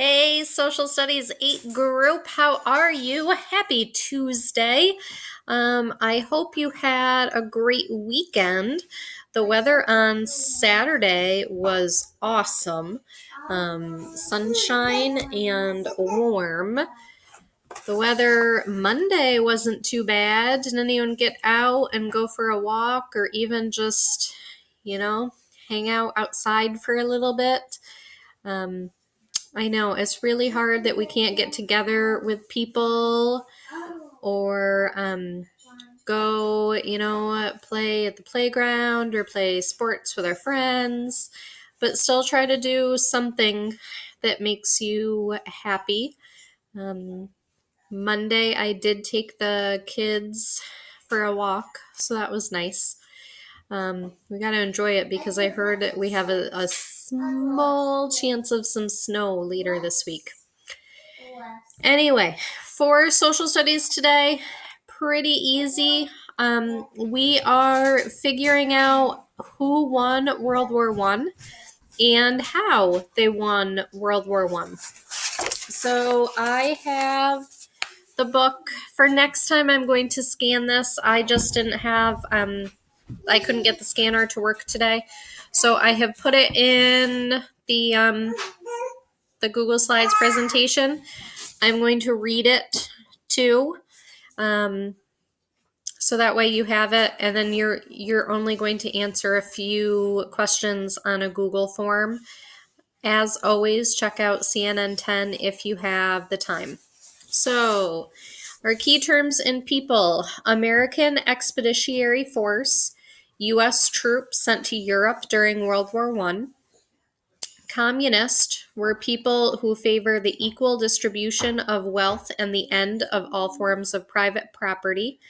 Hey, Social Studies 8 group, how are you? Happy Tuesday. I hope you had a great weekend. The weather on Saturday was awesome. Sunshine and warm. The weather Monday wasn't too bad. Did anyone get out and go for a walk or even just, hang out outside for a little bit? Um, I know it's really hard that we can't get together with people or go, play at the playground or play sports with our friends, but still try to do something that makes you happy. Um, Monday, I did take the kids for a walk, so that was nice. We got to enjoy it because I heard that we have a small chance of some snow later this week. Anyway, for social studies today, pretty easy. We are figuring out who won World War One and how they won World War One. So I have the book. For next time, I'm going to scan this. I just didn't have I couldn't get the scanner to work today. So I have put it in the Google Slides presentation. I'm going to read it too. So that way you have it, and then you're only going to answer a few questions on a Google form. As always, check out CNN 10 if you have the time. So, our key terms and people: American Expeditionary Force, U.S. troops sent to Europe during World War I. Communist were people who favor the equal distribution of wealth and the end of all forms of private property.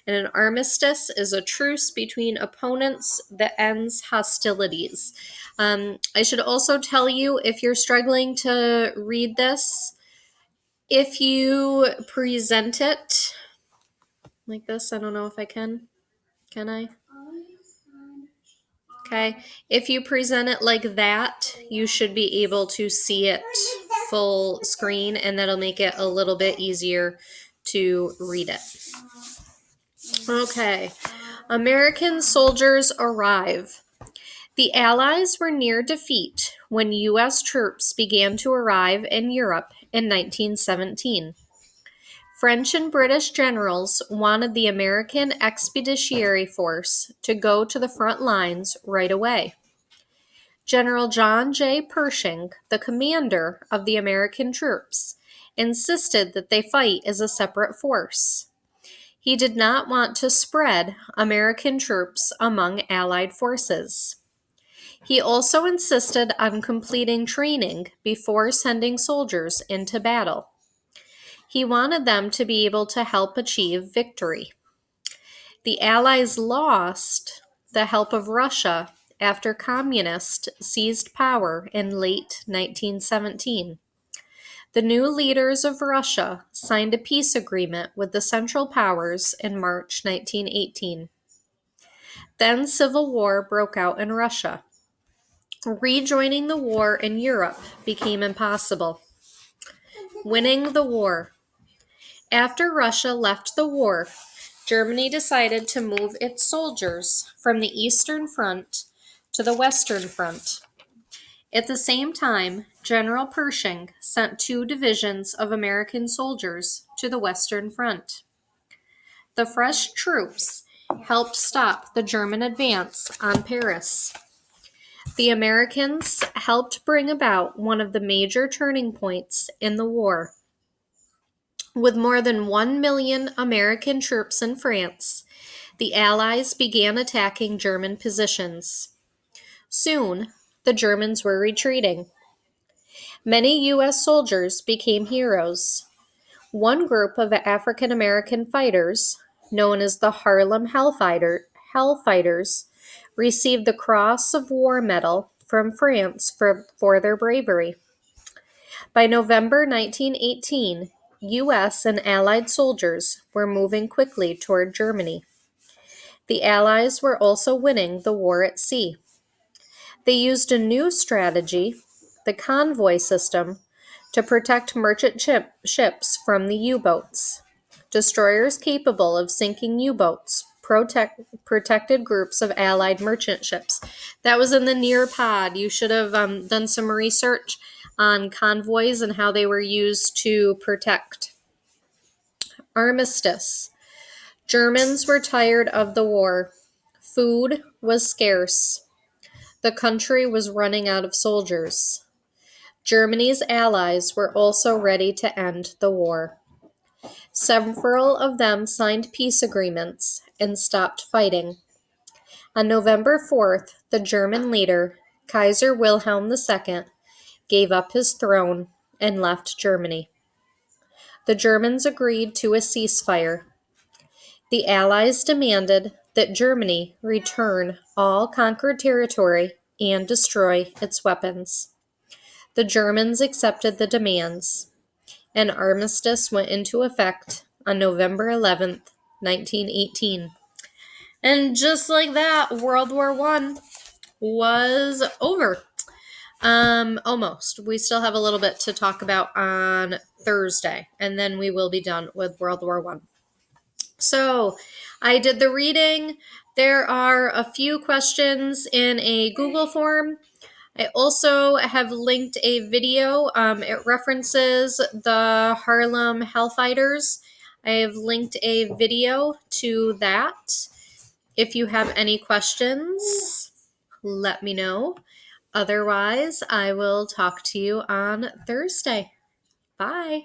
And an armistice is a truce between opponents that ends hostilities. I should also tell you, if you're struggling to read this, if you present it like this, I don't know if I can. Can I? Okay. If you present it like that, you should be able to see it full screen, and that'll make it a little bit easier to read it. Okay. American soldiers arrive. The Allies were near defeat when U.S. troops began to arrive in Europe in 1917. French and British generals wanted the American Expeditionary Force to go to the front lines right away. General John J. Pershing, the commander of the American troops, insisted that they fight as a separate force. He did not want to spread American troops among Allied forces. He also insisted on completing training before sending soldiers into battle. He wanted them to be able to help achieve victory. The Allies lost the help of Russia after communists seized power in late 1917. The new leaders of Russia signed a peace agreement with the Central Powers in March 1918. Then civil war broke out in Russia. Rejoining the war in Europe became impossible. Winning the war. After Russia left the war, Germany decided to move its soldiers from the Eastern Front to the Western Front. At the same time, General Pershing sent 2 divisions of American soldiers to the Western Front. The fresh troops helped stop the German advance on Paris. The Americans helped bring about one of the major turning points in the war. With more than 1 million American troops in France, the Allies began attacking German positions. Soon, the Germans were retreating. Many U.S. soldiers became heroes. One group of African American fighters, known as the Harlem Hellfighters, received the Cross of War Medal from France for their bravery. By November 1918, U.S. and Allied soldiers were moving quickly toward Germany. The Allies were also winning the war at sea. They used a new strategy, the convoy system, to protect merchant ships from the U-boats. Destroyers capable of sinking U-boats protected groups of Allied merchant ships. That was in the Near-Pod. You should have done some research on convoys and how they were used to protect. Armistice. Germans were tired of the war. Food was scarce. The country was running out of soldiers. Germany's allies were also ready to end the war. Several of them signed peace agreements and stopped fighting. On November 4th, the German leader, Kaiser Wilhelm II, gave up his throne and left Germany. The Germans agreed to a ceasefire. The Allies demanded that Germany return all conquered territory and destroy its weapons. The Germans accepted the demands. An armistice went into effect on November 11th, 1918. And just like that, World War I was over. Almost. We still have a little bit to talk about on Thursday, and then we will be done with World War I. So, I did the reading. There are a few questions in a Google form. I also have linked a video. It references the Harlem Hellfighters. I have linked a video to that. If you have any questions, let me know. Otherwise, I will talk to you on Thursday. Bye.